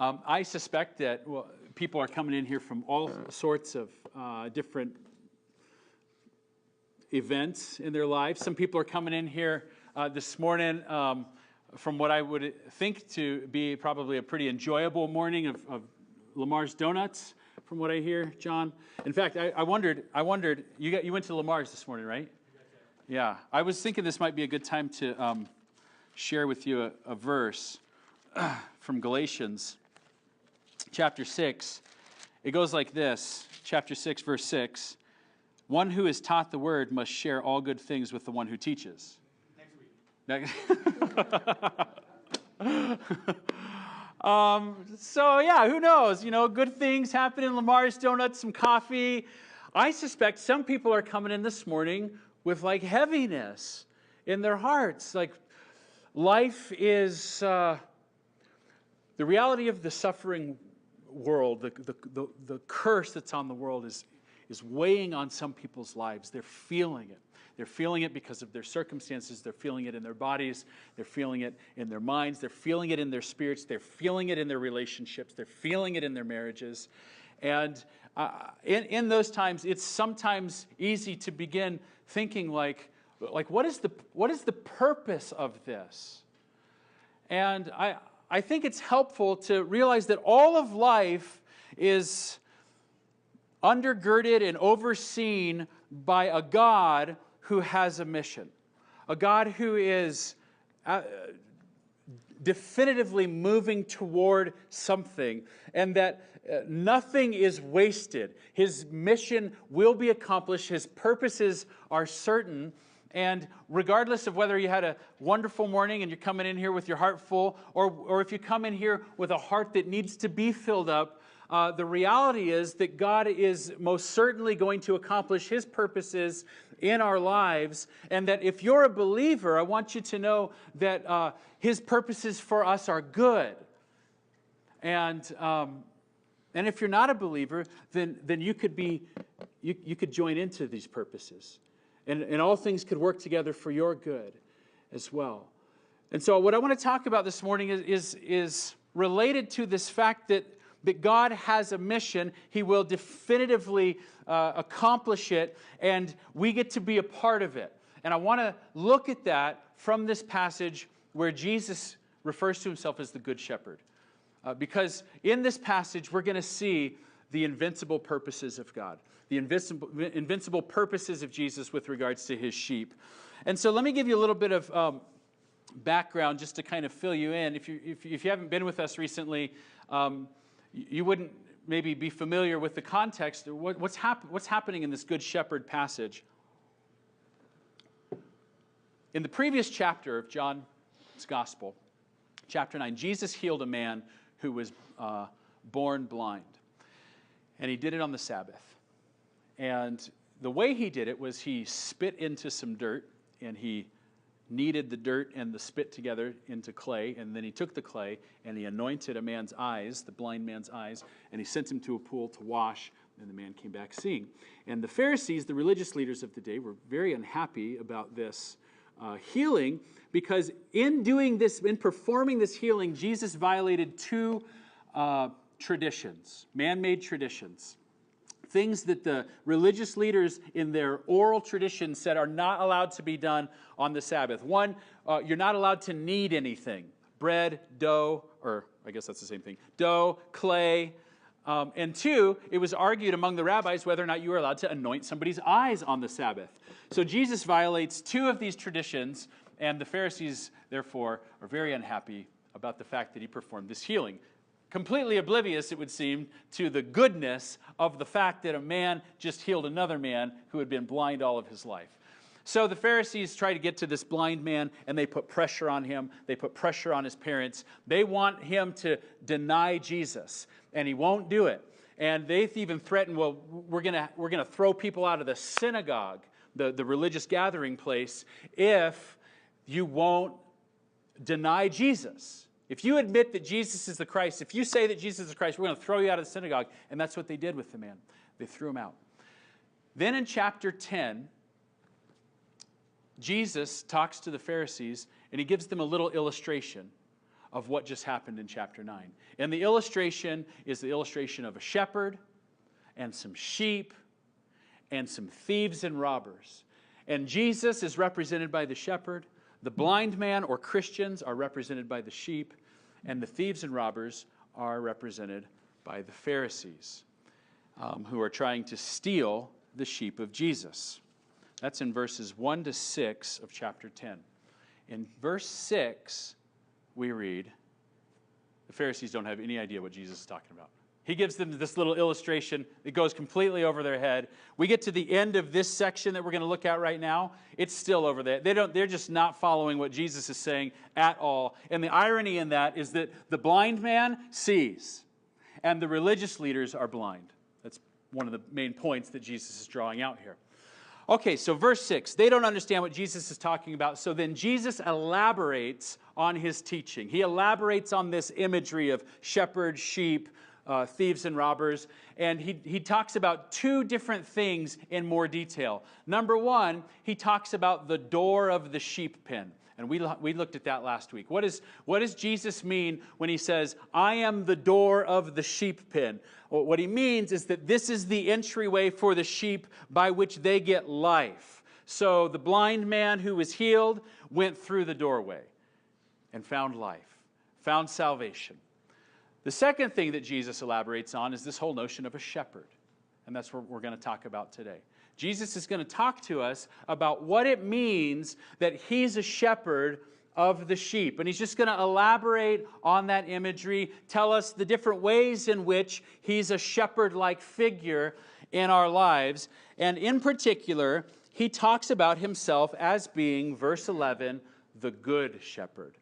I suspect that people are coming in here from all sorts of different events in their lives. Some people are coming in here this morning from what I would think to be probably a pretty enjoyable morning of Lamar's Donuts, from what I hear, John. In fact, I wondered. You went to Lamar's this morning, right? Yeah. I was thinking this might be a good time to share with you a verse from Galatians chapter 6. It goes like this, chapter 6, verse 6. One who is taught the word must share all good things with the one who teaches. Next week. So yeah, who knows? Good things happen in Lamar's Donuts, some coffee. I suspect some people are coming in this morning with like heaviness in their hearts. Like life is, the reality of the suffering world, the curse that's on the world is weighing on some people's lives. They're feeling it. They're feeling it because of their circumstances. They're feeling it in their bodies. They're feeling it in their minds. They're feeling it in their spirits. They're feeling it in their relationships. They're feeling it in their marriages. And in those times, it's sometimes easy to begin thinking like what is the purpose of this? And I think it's helpful to realize that all of life is undergirded and overseen by a God who has a mission, a God who is definitively moving toward something, and that nothing is wasted. His mission will be accomplished. His purposes are certain. And regardless of whether you had a wonderful morning and you're coming in here with your heart full, or if you come in here with a heart that needs to be filled up, the reality is that God is most certainly going to accomplish His purposes in our lives, and that if you're a believer, I want you to know that His purposes for us are good. And if you're not a believer, then you could join into these purposes. And all things could work together for your good as well. And so what I want to talk about this morning is related to this fact that God has a mission. He will definitively accomplish it, and we get to be a part of it. And I want to look at that from this passage where Jesus refers to Himself as the Good Shepherd. Because in this passage, we're going to see the invincible purposes of God, the invincible purposes of Jesus with regards to His sheep. And so let me give you a little bit of background just to kind of fill you in. If you haven't been with us recently, you wouldn't maybe be familiar with the context. What's happening in this Good Shepherd passage? In the previous chapter of John's Gospel, chapter 9, Jesus healed a man who was born blind. And He did it on the Sabbath. And the way He did it was He spit into some dirt, and He kneaded the dirt and the spit together into clay, and then He took the clay and He anointed a man's eyes, the blind man's eyes, and He sent him to a pool to wash, and the man came back seeing. And the Pharisees, the religious leaders of the day, were very unhappy about this healing, because in doing this, in performing this healing, Jesus violated two traditions, man-made traditions. Things that the religious leaders in their oral tradition said are not allowed to be done on the Sabbath. One, you're not allowed to knead anything. Bread, dough, or I guess that's the same thing. Dough, clay. And two, it was argued among the rabbis whether or not you were allowed to anoint somebody's eyes on the Sabbath. So Jesus violates two of these traditions, and the Pharisees, therefore, are very unhappy about the fact that He performed this healing. Completely oblivious, it would seem, to the goodness of the fact that a man just healed another man who had been blind all of his life. So the Pharisees try to get to this blind man, and they put pressure on him. They put pressure on his parents. They want him to deny Jesus, and he won't do it. And they even threaten, well, we're gonna throw people out of the synagogue, the religious gathering place, if you won't deny Jesus. If you admit that Jesus is the Christ, if you say that Jesus is the Christ, we're going to throw you out of the synagogue. And that's what they did with the man. They threw him out. Then in chapter 10, Jesus talks to the Pharisees, and He gives them a little illustration of what just happened in chapter 9. And the illustration is the illustration of a shepherd and some sheep and some thieves and robbers. And Jesus is represented by the shepherd. The blind man or Christians are represented by the sheep. And the thieves and robbers are represented by the Pharisees, who are trying to steal the sheep of Jesus. That's in verses 1 to 6 of chapter 10. In verse 6, we read, the Pharisees don't have any idea what Jesus is talking about. He gives them this little illustration. It goes completely over their head. We get to the end of this section that we're going to look at right now. It's still over there. They're just not following what Jesus is saying at all. And the irony in that is that the blind man sees, and the religious leaders are blind. That's one of the main points that Jesus is drawing out here. Okay, so verse 6, they don't understand what Jesus is talking about. So then Jesus elaborates on his teaching. He elaborates on this imagery of shepherd, sheep, thieves and robbers, and he talks about two different things in more detail. Number one, he talks about the door of the sheep pen, and we looked at that last week. What does Jesus mean when he says, I am the door of the sheep pen? Well, what he means is that this is the entryway for the sheep by which they get life. So the blind man who was healed went through the doorway and found life, found salvation. The second thing that Jesus elaborates on is this whole notion of a shepherd. And that's what we're going to talk about today. Jesus is going to talk to us about what it means that he's a shepherd of the sheep. And he's just going to elaborate on that imagery, tell us the different ways in which he's a shepherd-like figure in our lives. And in particular, he talks about himself as being, verse 11, the good shepherd.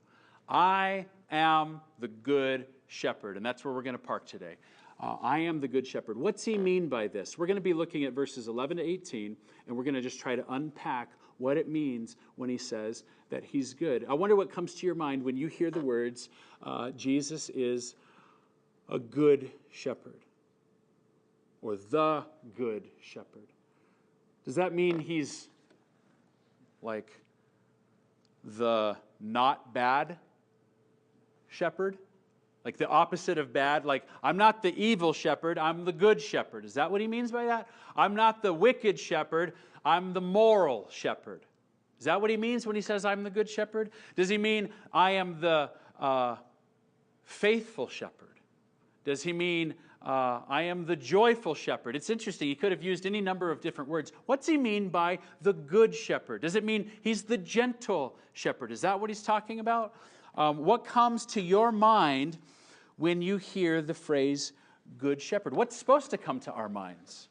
I am the good shepherd, and that's where we're going to park today. I am the good shepherd. What's he mean by this? We're going to be looking at verses 11 to 18, and we're going to just try to unpack what it means when he says that he's good. I wonder what comes to your mind when you hear the words, Jesus is a good shepherd, or the good shepherd. Does that mean he's like the not bad shepherd? Like the opposite of bad, like I'm not the evil shepherd, I'm the good shepherd. Is that what he means by that? I'm not the wicked shepherd, I'm the moral shepherd. Is that what he means when he says I'm the good shepherd? Does he mean I am the faithful shepherd? Does he mean I am the joyful shepherd? It's interesting, he could have used any number of different words. What's he mean by the good shepherd? Does it mean he's the gentle shepherd? Is that what he's talking about? What comes to your mind when you hear the phrase good shepherd? What's supposed to come to our minds?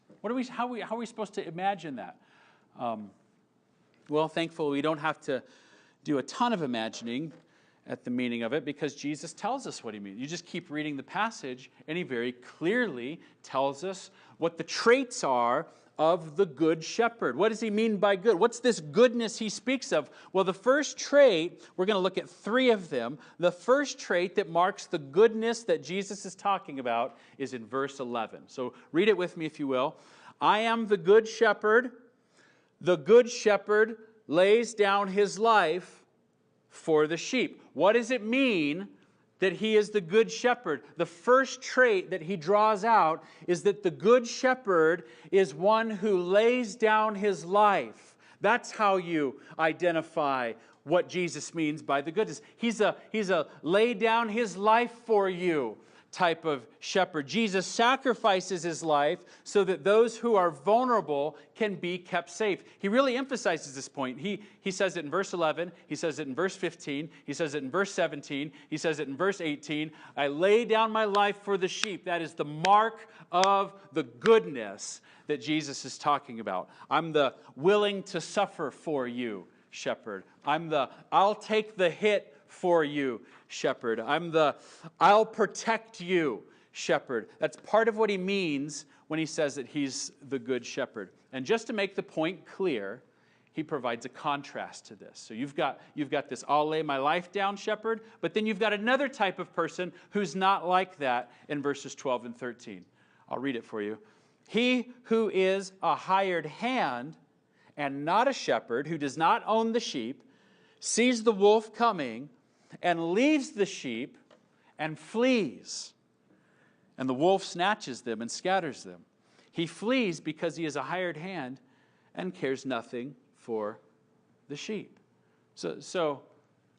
How are we supposed to imagine that? Well, thankfully, we don't have to do a ton of imagining at the meaning of it because Jesus tells us what he means. You just keep reading the passage, and he very clearly tells us what the traits are of the good shepherd. What does he mean by good? What's this goodness he speaks of? Well, the first trait, we're going to look at three of them. The first trait that marks the goodness that Jesus is talking about is in verse 11. So read it with me if you will. I am the good shepherd. The good shepherd lays down his life for the sheep. What does it mean that he is the good shepherd? The first trait that he draws out is that the good shepherd is one who lays down his life. That's how you identify what Jesus means by the goodness. He's a lay down his life for you type of shepherd. Jesus sacrifices his life so that those who are vulnerable can be kept safe. He really emphasizes this point. He says it in verse 11, he says it in verse 15, he says it in verse 17, he says it in verse 18. I lay down my life for the sheep. That is the mark of the goodness that Jesus is talking about. I'm the willing to suffer for you shepherd. I'll take the hit for you shepherd. I'll protect you shepherd. That's part of what he means when he says that he's the good shepherd. And just to make the point clear, he provides a contrast to this. So you've got this I'll lay my life down shepherd, but then you've got another type of person who's not like that in verses 12 and 13. I'll read it for you. He who is a hired hand and not a shepherd, who does not own the sheep, sees the wolf coming and leaves the sheep and flees. And the wolf snatches them and scatters them. He flees because he is a hired hand and cares nothing for the sheep. So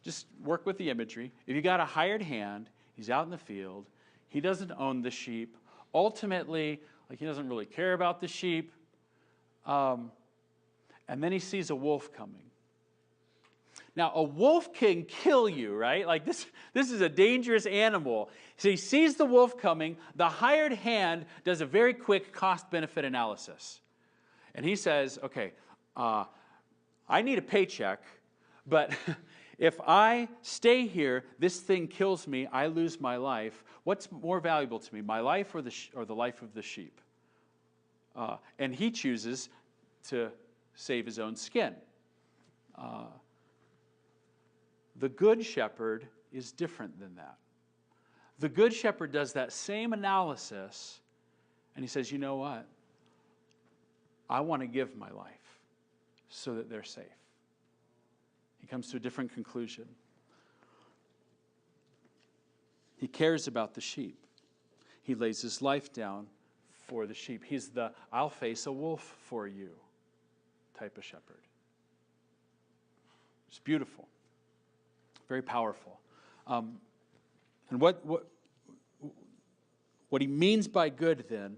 just work with the imagery. If you got a hired hand, he's out in the field, he doesn't own the sheep. Ultimately, he doesn't really care about the sheep. And then he sees a wolf coming. Now, a wolf can kill you, right? This is a dangerous animal. So he sees the wolf coming. The hired hand does a very quick cost-benefit analysis. And he says, okay, I need a paycheck, but if I stay here, this thing kills me, I lose my life. What's more valuable to me, my life or the life of the sheep? And he chooses to save his own skin. The good shepherd is different than that. The good shepherd does that same analysis, and he says, you know what? I want to give my life so that they're safe. He comes to a different conclusion. He cares about the sheep. He lays his life down for the sheep. He's the I'll face a wolf for you type of shepherd. It's beautiful. Very powerful. And what he means by good then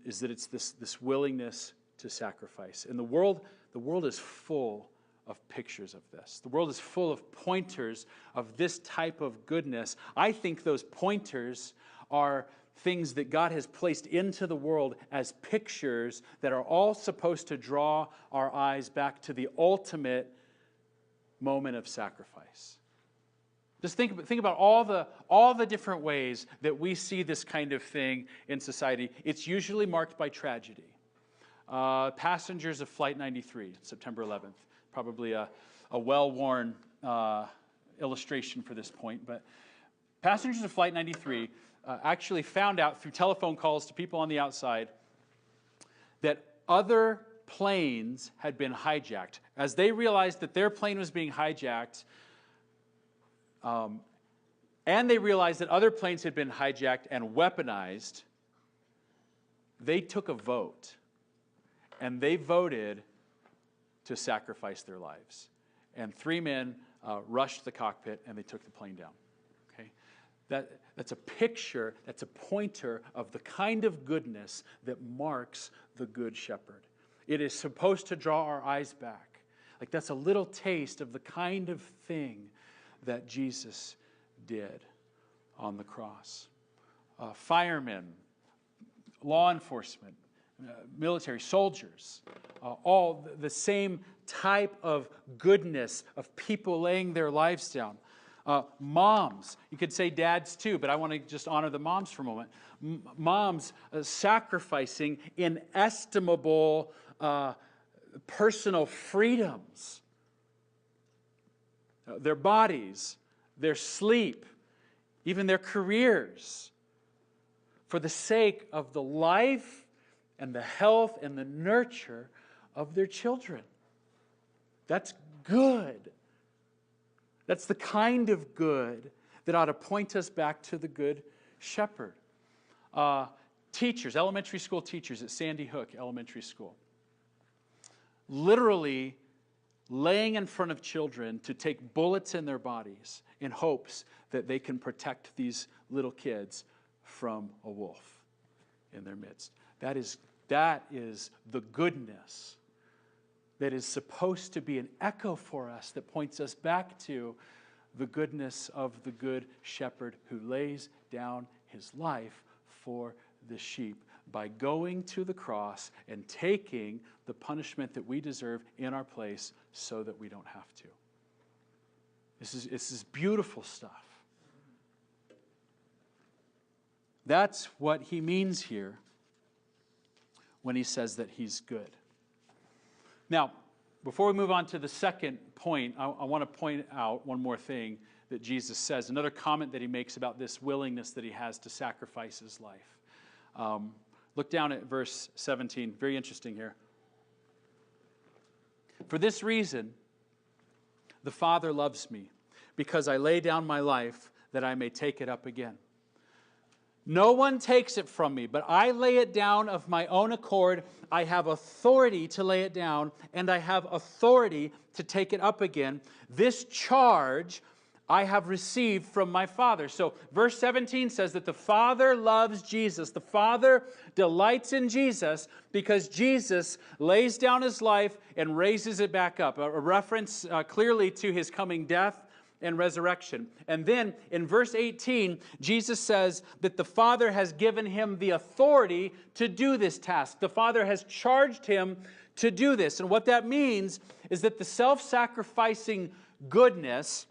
is that it's this willingness to sacrifice. And the world is full of pictures of this. The world is full of pointers of this type of goodness. I think those pointers are things that God has placed into the world as pictures that are all supposed to draw our eyes back to the ultimate moment of sacrifice. Just think about all the different ways that we see this kind of thing in society. It's usually marked by tragedy. Passengers of Flight 93, September 11th. Probably a well-worn illustration for this point. But passengers of Flight 93 actually found out through telephone calls to people on the outside that other planes had been hijacked. As they realized that their plane was being hijacked, and they realized that other planes had been hijacked and weaponized, they took a vote. And they voted to sacrifice their lives. And 3 men rushed the cockpit and they took the plane down. Okay? That's a picture, that's a pointer of the kind of goodness that marks the Good Shepherd. It is supposed to draw our eyes back. That's a little taste of the kind of thing that Jesus did on the cross. Firemen, law enforcement, military, soldiers, all the same type of goodness of people laying their lives down. Moms, you could say dads too, but I want to just honor the moms for a moment. Moms sacrificing inestimable personal freedoms. Their bodies, their sleep, even their careers, for the sake of the life and the health and the nurture of their children. That's good. That's the kind of good that ought to point us back to the Good Shepherd. Teachers, elementary school teachers at Sandy Hook Elementary School, literally laying in front of children to take bullets in their bodies in hopes that they can protect these little kids from a wolf in their midst. That is the goodness that is supposed to be an echo for us that points us back to the goodness of the Good Shepherd who lays down his life for the sheep by going to the cross and taking the punishment that we deserve in our place so that we don't have to. This is beautiful stuff. That's what he means here when he says that he's good. Now, before we move on to the second point, I want to point out one more thing that Jesus says, another comment that he makes about this willingness that he has to sacrifice his life. Look down at verse 17, very interesting here. For this reason, the Father loves me, because I lay down my life that I may take it up again. No one takes it from me, but I lay it down of my own accord. I have authority to lay it down, and I have authority to take it up again. This charge I have received from my Father. So verse 17 says that the Father loves Jesus. The Father delights in Jesus because Jesus lays down his life and raises it back up. A reference clearly to his coming death and resurrection. And then in verse 18, Jesus says that the Father has given him the authority to do this task. The Father has charged him to do this. And what that means is that the self-sacrificing goodness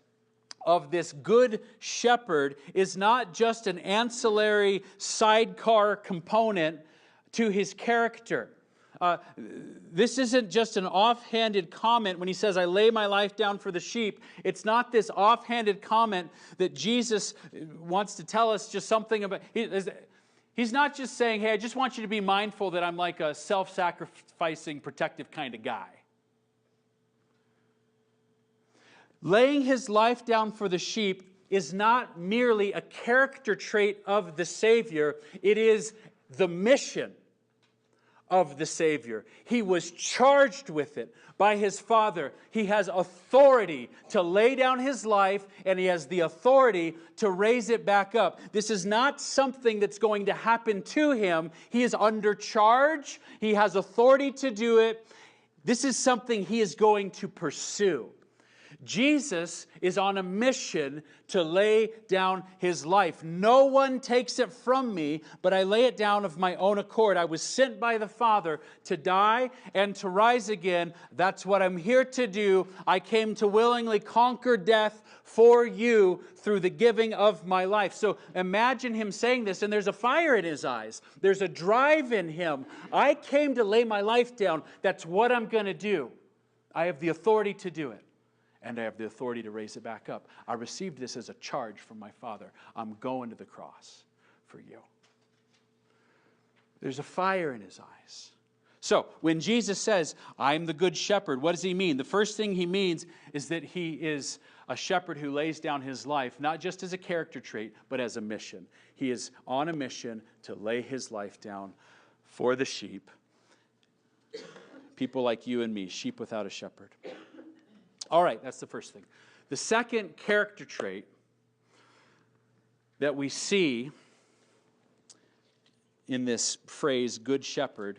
of this good shepherd is not just an ancillary sidecar component to his character. This isn't just an offhanded comment when he says, I lay my life down for the sheep. It's not this offhanded comment that Jesus wants to tell us just something about. He's not just saying, hey, I just want you to be mindful that I'm like a self-sacrificing, protective kind of guy. Laying his life down for the sheep is not merely a character trait of the Savior. It is the mission of the Savior. He was charged with it by his Father. He has authority to lay down his life, and he has the authority to raise it back up. This is not something that's going to happen to him. He is under charge. He has authority to do it. This is something he is going to pursue. Jesus is on a mission to lay down his life. No one takes it from me, but I lay it down of my own accord. I was sent by the Father to die and to rise again. That's what I'm here to do. I came to willingly conquer death for you through the giving of my life. So imagine him saying this, and there's a fire in his eyes. There's a drive in him. I came to lay my life down. That's what I'm going to do. I have the authority to do it. And I have the authority to raise it back up. I received this as a charge from my Father. I'm going to the cross for you. There's a fire in his eyes. So when Jesus says, I'm the good shepherd, what does he mean? The first thing he means is that he is a shepherd who lays down his life, not just as a character trait, but as a mission. He is on a mission to lay his life down for the sheep. People like you and me, sheep without a shepherd. All right, that's the first thing. The second character trait that we see in this phrase, good shepherd,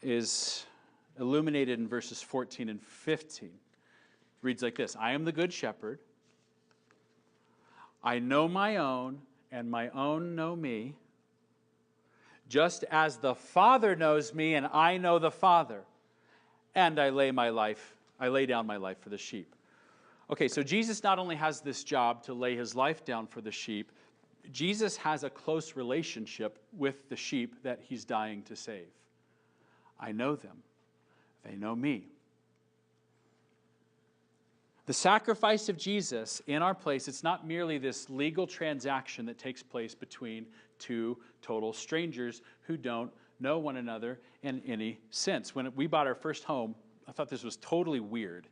is illuminated in verses 14 and 15. It reads like this: I am the good shepherd. I know my own, and my own know me, just as the Father knows me, and I know the Father. And I lay down my life for the sheep. Okay, so Jesus not only has this job to lay his life down for the sheep, Jesus has a close relationship with the sheep that he's dying to save. I know them. They know me. The sacrifice of Jesus in our place, it's not merely this legal transaction that takes place between two total strangers who don't know one another in any sense. When we bought our first home, I thought this was totally weird.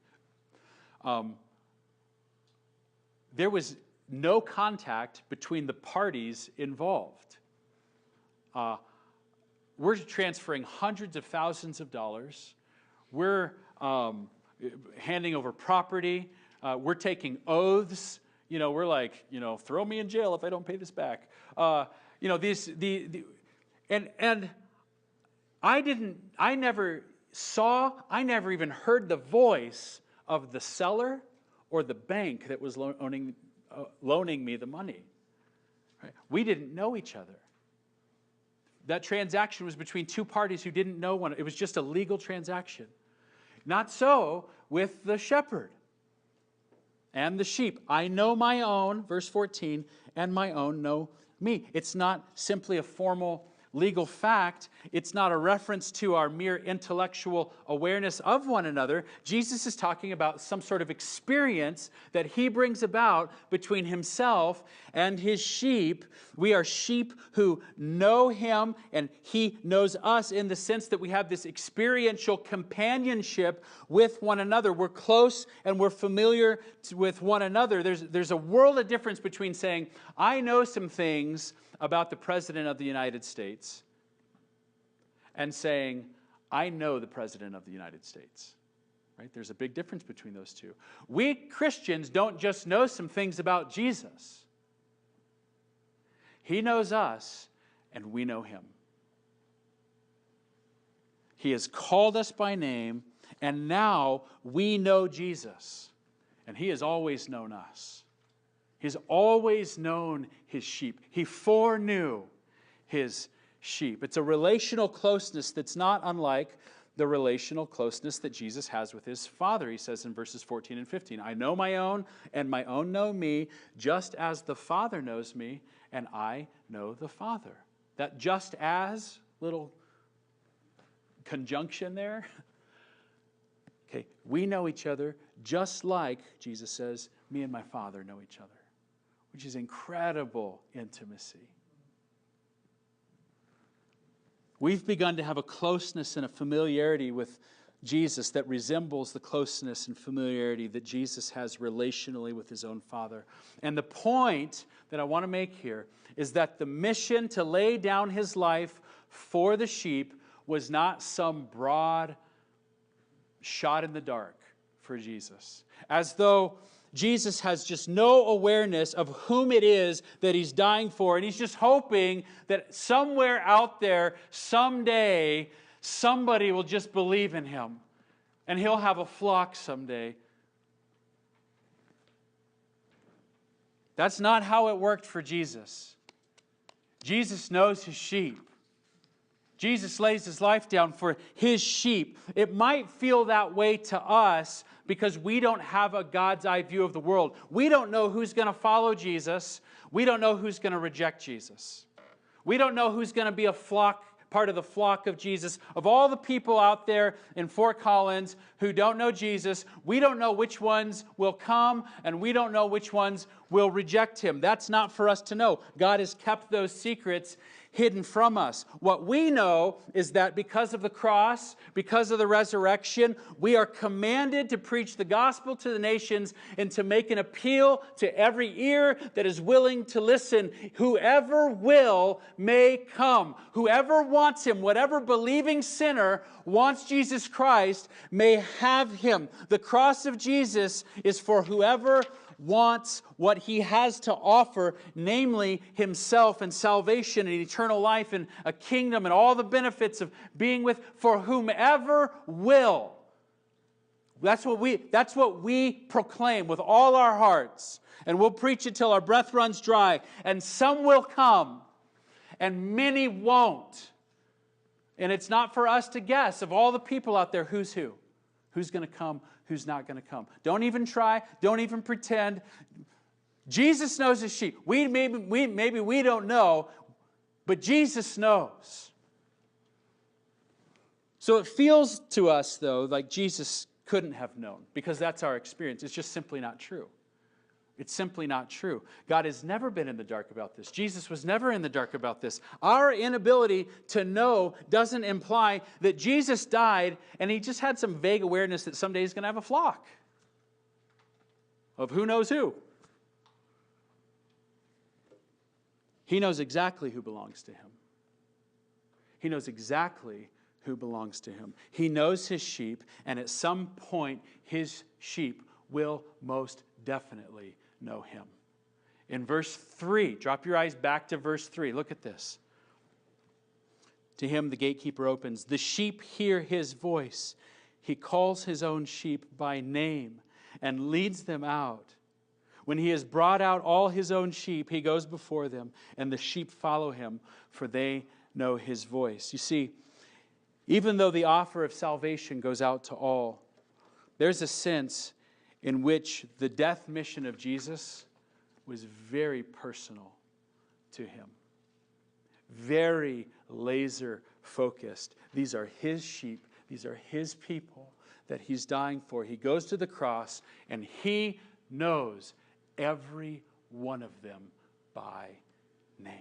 There was no contact between the parties involved. We're transferring hundreds of thousands of dollars. We're handing over property. We're taking oaths. We're like, throw me in jail if I don't pay this back. And I never even heard the voice of the seller or the bank that was loaning me the money. Right? We didn't know each other. That transaction was between two parties who didn't know one. It was just a legal transaction. Not so with the shepherd and the sheep. I know my own, verse 14, and my own know me. It's not simply a formal legal fact. It's not a reference to our mere intellectual awareness of one another. Jesus is talking about some sort of experience that he brings about between himself and his sheep. We are sheep who know him, and he knows us in the sense that we have this experiential companionship with one another. We're close and we're familiar with one another. There's a world of difference between saying, I know some things about the President of the United States, and saying, I know the President of the United States. Right? There's a big difference between those two. We Christians don't just know some things about Jesus. He knows us, and we know him. He has called us by name, and now we know Jesus. And he has always known us. He's always known his sheep. He foreknew his sheep. It's a relational closeness that's not unlike the relational closeness that Jesus has with his Father. He says in verses 14 and 15, I know my own, and my own know me, just as the Father knows me, and I know the Father. That just as little conjunction there. Okay, we know each other just like, Jesus says, me and my Father know each other, which is incredible intimacy. We've begun to have a closeness and a familiarity with Jesus that resembles the closeness and familiarity that Jesus has relationally with his own Father. And the point that I want to make here is that the mission to lay down his life for the sheep was not some broad shot in the dark for Jesus. As though Jesus has just no awareness of whom it is that he's dying for, and he's just hoping that somewhere out there, someday, somebody will just believe in him, and he'll have a flock someday. That's not how it worked for Jesus. Jesus knows his sheep. Jesus lays his life down for his sheep. It might feel that way to us because we don't have a God's eye view of the world. We don't know who's going to follow Jesus. We don't know who's going to reject Jesus. We don't know who's going to be part of the flock of Jesus. Of all the people out there in Fort Collins who don't know Jesus, we don't know which ones will come, and we don't know which ones will reject him. That's not for us to know. God has kept those secrets hidden from us. What we know is that because of the cross, because of the resurrection, we are commanded to preach the gospel to the nations and to make an appeal to every ear that is willing to listen. Whoever will may come. Whoever wants him, whatever believing sinner wants Jesus Christ, may have him. The cross of Jesus is for whoever wants what he has to offer, namely himself and salvation and eternal life and a kingdom and all the benefits of being with, for whomever will. That's what we proclaim with all our hearts, and we'll preach it till our breath runs dry. And some will come, and many won't. And it's not for us to guess of all the people out there who's who. Who's going to come, who's not going to come. Don't even try. Don't even pretend. Jesus knows his sheep. Maybe we don't know, but Jesus knows. So it feels to us, though, like Jesus couldn't have known, because that's our experience. It's just simply not true. It's simply not true. God has never been in the dark about this. Jesus was never in the dark about this. Our inability to know doesn't imply that Jesus died and he just had some vague awareness that someday he's going to have a flock of who knows who. He knows exactly who belongs to him. He knows exactly who belongs to him. He knows his sheep, and at some point his sheep will most definitely know him. In verse 3, drop your eyes back to verse 3. Look at this. To him the gatekeeper opens. The sheep hear his voice. He calls his own sheep by name and leads them out. When he has brought out all his own sheep, he goes before them, and the sheep follow him, for they know his voice. You see, even though the offer of salvation goes out to all, there's a sense in which the death mission of Jesus was very personal to him. very laser focused. These are his sheep. These are his people that he's dying for. He goes to the cross and he knows every one of them by name.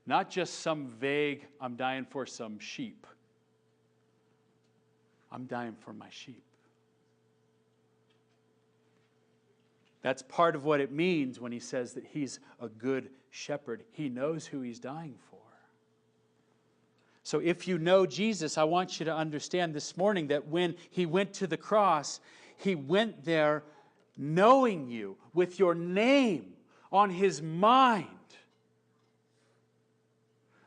Not just some vague, I'm dying for some sheep. I'm dying for my sheep. That's part of what it means when he says that he's a good shepherd. He knows who he's dying for. So if you know Jesus, I want you to understand this morning that when he went to the cross, he went there knowing you with your name on his mind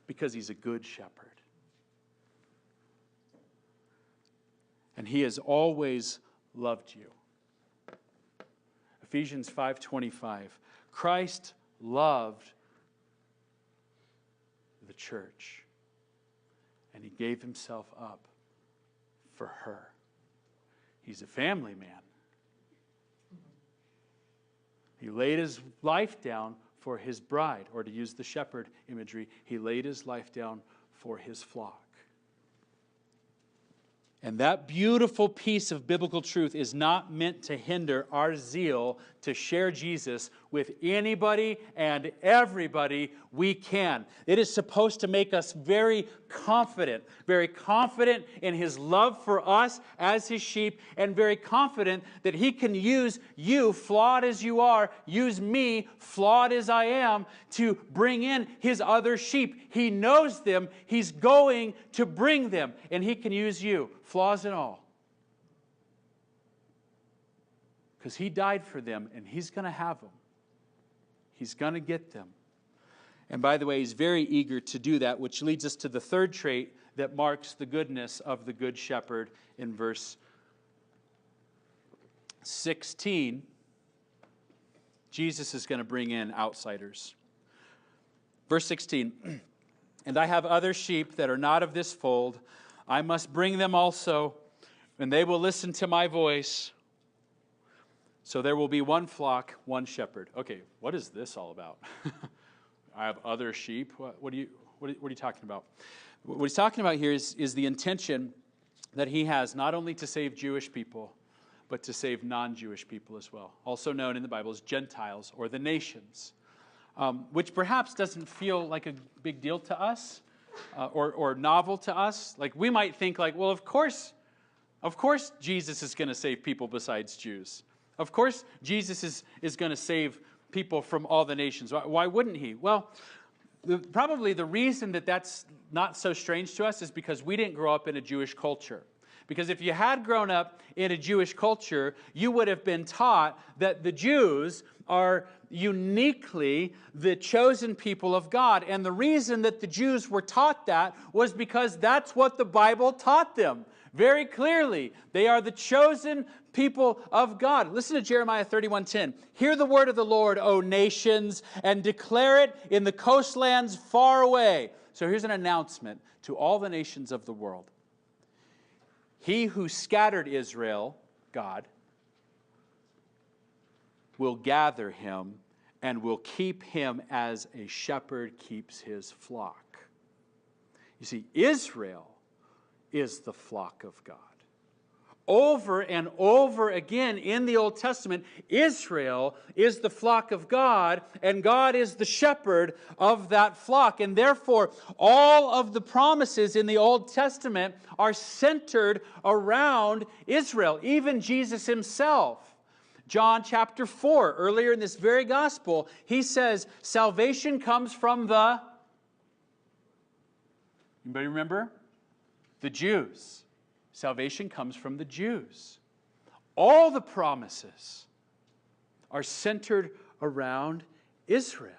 because he's a good shepherd. And he has always loved you. Ephesians 5:25. Christ loved the church, and he gave himself up for her. He's a family man. He laid his life down for his bride, or to use the shepherd imagery, he laid his life down for his flock. And that beautiful piece of biblical truth is not meant to hinder our zeal to share Jesus with anybody and everybody we can. It is supposed to make us very confident in his love for us as his sheep, and very confident that he can use you, flawed as you are, use me, flawed as I am, to bring in his other sheep. He knows them. He's going to bring them, and he can use you, flaws and all. Because he died for them, and he's going to have them. He's going to get them. And by the way, he's very eager to do that, which leads us to the third trait that marks the goodness of the Good Shepherd in verse 16. Jesus is going to bring in outsiders. Verse 16, and I have other sheep that are not of this fold. I must bring them also, and they will listen to my voice. So there will be one flock, one shepherd. Okay, what is this all about? I have other sheep. What are you talking about? What he's talking about here is the intention that he has not only to save Jewish people, but to save non-Jewish people as well. Also known in the Bible as Gentiles or the nations, which perhaps doesn't feel like a big deal to us or novel to us. Like we might think like, well, of course Jesus is going to save people besides Jews. Of course Jesus is going to save people from all the nations. Why wouldn't he? Well, probably the reason that that's not so strange to us is because we didn't grow up in a Jewish culture. Because if you had grown up in a Jewish culture, you would have been taught that the Jews are uniquely the chosen people of God. And the reason that the Jews were taught that was because that's what the Bible taught them. Very clearly, they are the chosen people of God. Listen to Jeremiah 31:10. Hear the word of the Lord, O nations, and declare it in the coastlands far away. So here's an announcement to all the nations of the world. He who scattered Israel, God, will gather him and will keep him as a shepherd keeps his flock. You see, Israel is the flock of God. Over and over again in the Old Testament, Israel is the flock of God, and God is the shepherd of that flock. And therefore, all of the promises in the Old Testament are centered around Israel. Even Jesus himself. John chapter 4, earlier in this very gospel, he says, salvation comes from the... Anybody remember? The Jews. Salvation comes from the Jews. All the promises are centered around Israel.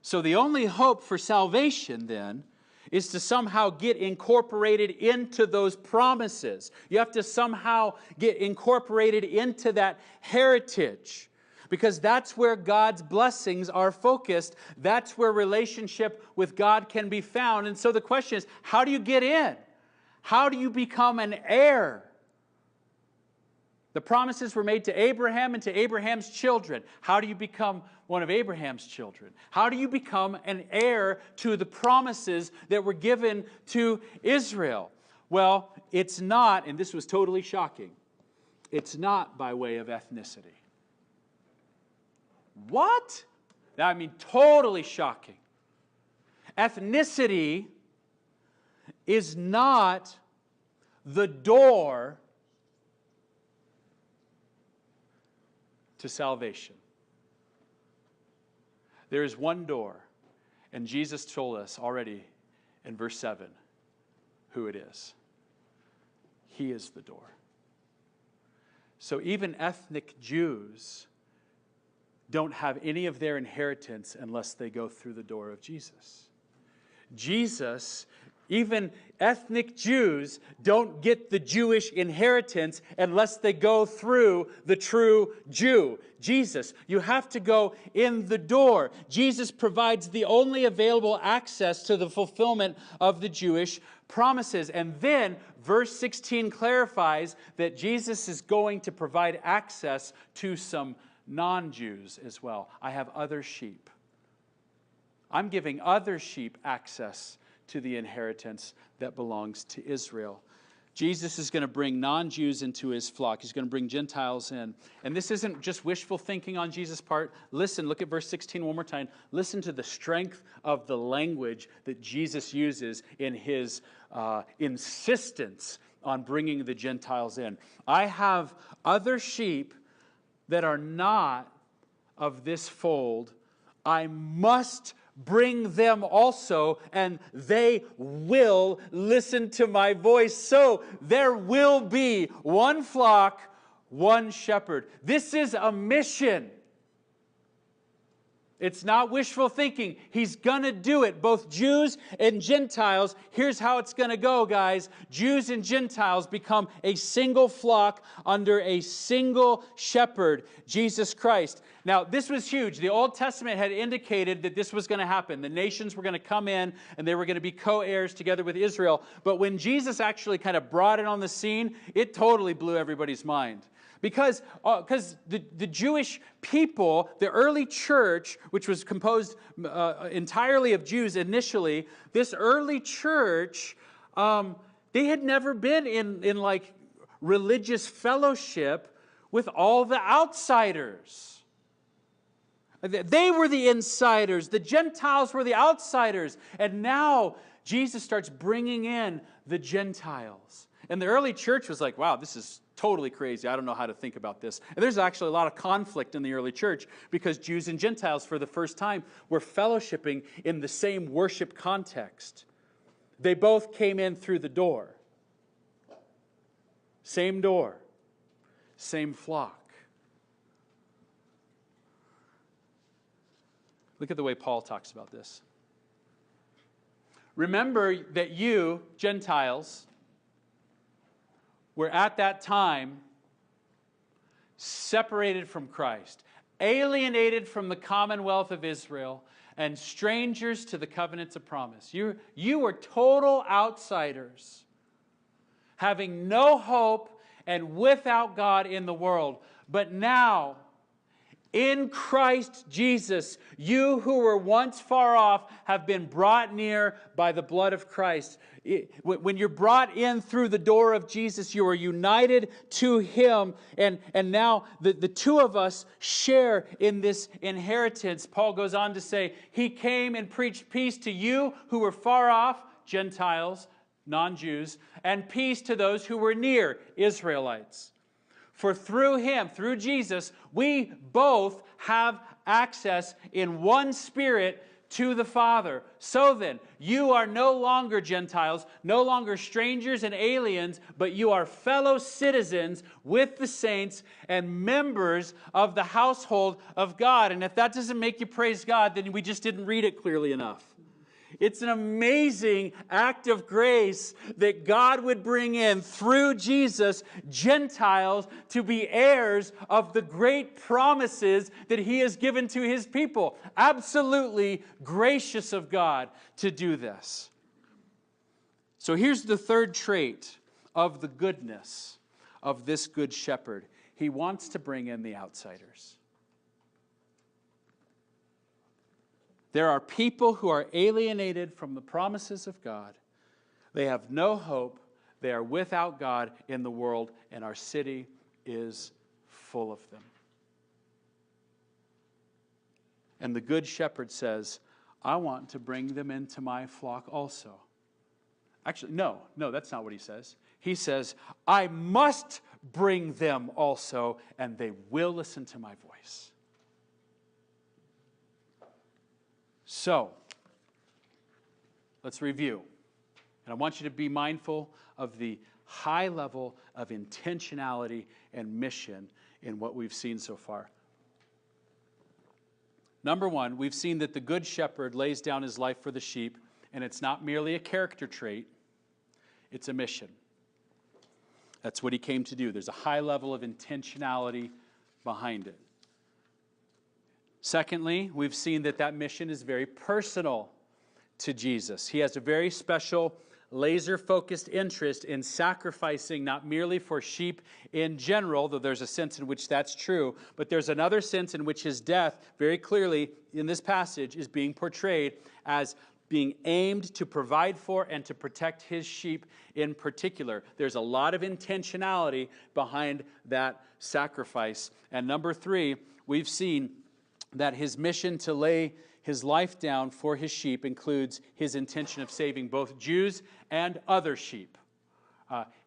So the only hope for salvation then is to somehow get incorporated into those promises. You have to somehow get incorporated into that heritage. Because that's where God's blessings are focused. That's where relationship with God can be found. And so the question is, how do you get in? How do you become an heir? The promises were made to Abraham and to Abraham's children. How do you become one of Abraham's children? How do you become an heir to the promises that were given to Israel? Well, it's not, and this was totally shocking, it's not by way of ethnicity. What? I mean, totally shocking. Ethnicity is not the door to salvation. There is one door, and Jesus told us already in verse 7 who it is. He is the door. So even ethnic Jews don't have any of their inheritance unless they go through the door of Jesus. Even ethnic Jews don't get the Jewish inheritance unless they go through the true Jew, Jesus. You have to go in the door. Jesus provides the only available access to the fulfillment of the Jewish promises. And then verse 16 clarifies that Jesus is going to provide access to some non-Jews as well. I have other sheep. I'm giving other sheep access to the inheritance that belongs to Israel. Jesus is going to bring non-Jews into his flock. He's going to bring Gentiles in. And this isn't just wishful thinking on Jesus' part. Listen, look at verse 16 one more time. Listen to the strength of the language that Jesus uses in his insistence on bringing the Gentiles in. I have other sheep that are not of this fold. I must bring them also, and they will listen to my voice. So there will be one flock, one shepherd. This is a mission. It's not wishful thinking. He's going to do it. Both Jews and Gentiles. Here's how it's going to go, guys. Jews and Gentiles become a single flock under a single shepherd, Jesus Christ. Now, this was huge. The Old Testament had indicated that this was going to happen. The nations were going to come in and they were going to be co-heirs together with Israel. But when Jesus actually kind of brought it on the scene, it totally blew everybody's mind. Because the Jewish people, the early church, which was composed entirely of Jews initially, this early church, they had never been in like religious fellowship with all the outsiders. They were the insiders. The Gentiles were the outsiders. And now Jesus starts bringing in the Gentiles. And the early church was like, wow, this is totally crazy. I don't know how to think about this. And there's actually a lot of conflict in the early church because Jews and Gentiles for the first time were fellowshipping in the same worship context. They both came in through the door. Same door. Same flock. Look at the way Paul talks about this. Remember that you, Gentiles, were at that time separated from Christ, alienated from the commonwealth of Israel, and strangers to the covenants of promise. You were total outsiders, having no hope and without God in the world. But now, in Christ Jesus, you who were once far off have been brought near by the blood of Christ. When you're brought in through the door of Jesus, you are united to Him. And now the two of us share in this inheritance. Paul goes on to say, He came and preached peace to you who were far off, Gentiles, non-Jews, and peace to those who were near, Israelites. For through Him, through Jesus, we both have access in one Spirit to the Father. So then, you are no longer Gentiles, no longer strangers and aliens, but you are fellow citizens with the saints and members of the household of God. And if that doesn't make you praise God, then we just didn't read it clearly enough. It's an amazing act of grace that God would bring in through Jesus Gentiles to be heirs of the great promises that He has given to His people. Absolutely gracious of God to do this. So here's the third trait of the goodness of this good shepherd. He wants to bring in the outsiders. There are people who are alienated from the promises of God. They have no hope. They are without God in the world, and our city is full of them. And the Good Shepherd says, I want to bring them into my flock also. Actually, no, that's not what he says. He says, I must bring them also, and they will listen to my voice. So, let's review. And I want you to be mindful of the high level of intentionality and mission in what we've seen so far. Number one, we've seen that the Good Shepherd lays down his life for the sheep, and it's not merely a character trait, it's a mission. That's what he came to do. There's a high level of intentionality behind it. Secondly, we've seen that that mission is very personal to Jesus. He has a very special, laser-focused interest in sacrificing not merely for sheep in general, though there's a sense in which that's true, but there's another sense in which his death, very clearly in this passage, is being portrayed as being aimed to provide for and to protect his sheep in particular. There's a lot of intentionality behind that sacrifice. And number three, we've seen that his mission to lay his life down for his sheep includes his intention of saving both Jews and other sheep.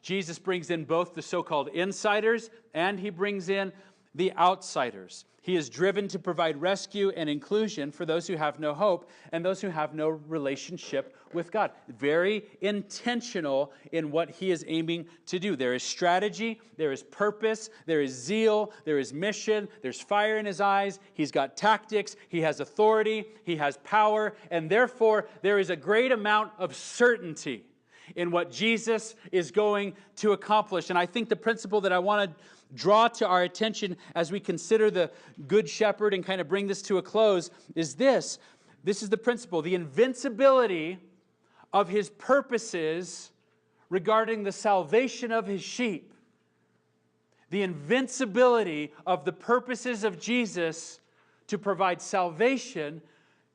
Jesus brings in both the so-called insiders and he brings in the outsiders. He is driven to provide rescue and inclusion for those who have no hope and those who have no relationship with God. Very intentional in what he is aiming to do. There is strategy, there is purpose, there is zeal, there is mission, there's fire in his eyes, he's got tactics, he has authority, he has power, and therefore there is a great amount of certainty in what Jesus is going to accomplish. And I think the principle that I want to draw to our attention as we consider the Good Shepherd and kind of bring this to a close is this. This is the principle, the invincibility of his purposes regarding the salvation of his sheep. The invincibility of the purposes of Jesus to provide salvation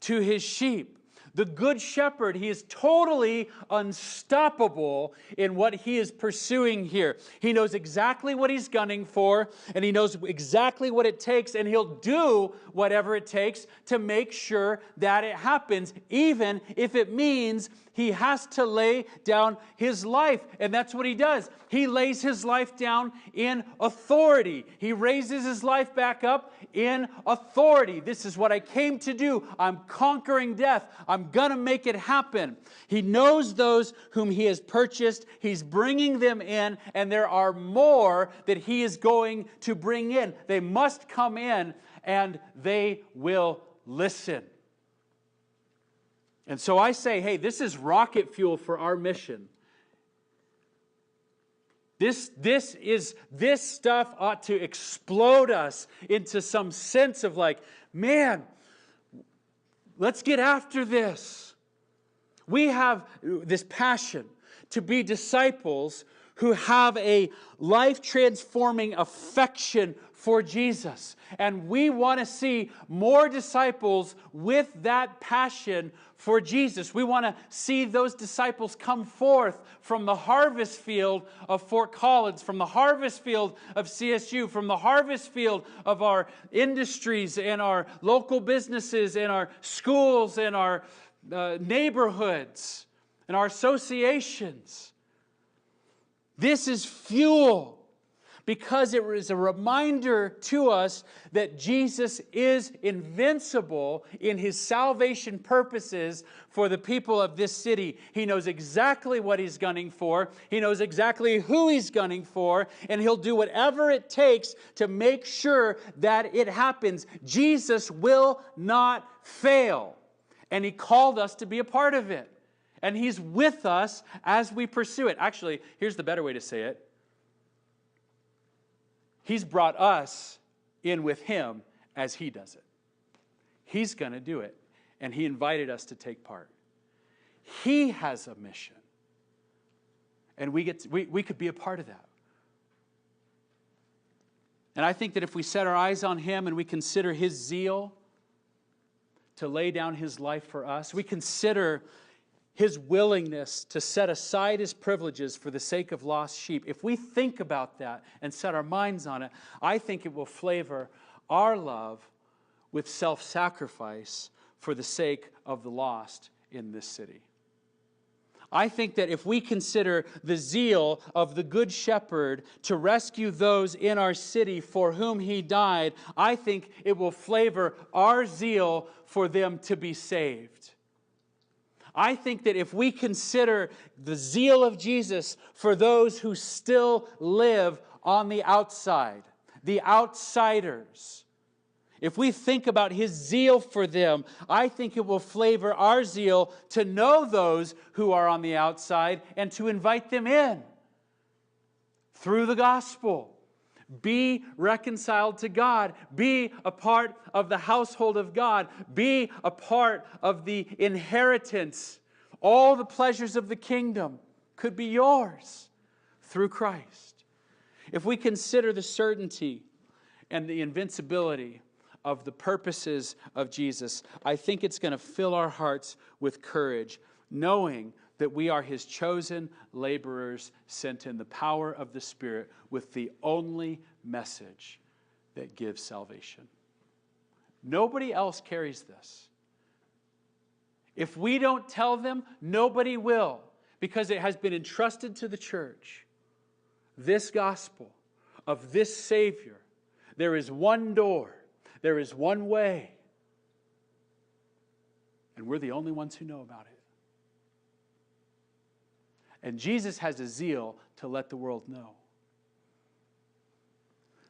to his sheep. The Good Shepherd, he is totally unstoppable in what he is pursuing here. He knows exactly what he's gunning for, and he knows exactly what it takes, and he'll do whatever it takes to make sure that it happens, even if it means he has to lay down his life. And that's what he does. He lays his life down in authority. He raises his life back up in authority. This is what I came to do. I'm conquering death. I'm going to make it happen. He knows those whom he has purchased. He's bringing them in, and there are more that he is going to bring in. They must come in, and they will listen. And so I say, hey, this is rocket fuel for our mission. This stuff ought to explode us into some sense of like, man, let's get after this. We have this passion to be disciples who have a life-transforming affection for Jesus. And we want to see more disciples with that passion for Jesus. We want to see those disciples come forth from the harvest field of Fort Collins, from the harvest field of CSU, from the harvest field of our industries and our local businesses and our schools and our neighborhoods and our associations. This is fuel, because it is a reminder to us that Jesus is invincible in his salvation purposes for the people of this city. He knows exactly what he's gunning for. He knows exactly who he's gunning for, and he'll do whatever it takes to make sure that it happens. Jesus will not fail, and he called us to be a part of it. And he's with us as we pursue it. Actually, here's the better way to say it. He's brought us in with him as he does it. He's going to do it. And he invited us to take part. He has a mission. And we could be a part of that. And I think that if we set our eyes on Him and we consider His zeal to lay down His life for us, we consider His willingness to set aside His privileges for the sake of lost sheep, if we think about that and set our minds on it, I think it will flavor our love with self-sacrifice for the sake of the lost in this city. I think that if we consider the zeal of the Good Shepherd to rescue those in our city for whom He died, I think it will flavor our zeal for them to be saved. I think that if we consider the zeal of Jesus for those who still live on the outside, the outsiders, if we think about His zeal for them, I think it will flavor our zeal to know those who are on the outside and to invite them in through the gospel. Be reconciled to God. Be a part of the household of God. Be a part of the inheritance. All the pleasures of the kingdom could be yours through Christ. If we consider the certainty and the invincibility of the purposes of Jesus, I think it's going to fill our hearts with courage, knowing that we are His chosen laborers sent in the power of the Spirit with the only message that gives salvation. Nobody else carries this. If we don't tell them, nobody will, because it has been entrusted to the church. This gospel of this Savior. There is one door. There is one way. And we're the only ones who know about it. And Jesus has a zeal to let the world know.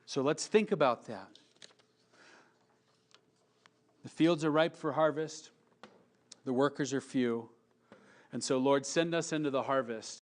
So let's think about that. The fields are ripe for harvest. The workers are few. And so, Lord, send us into the harvest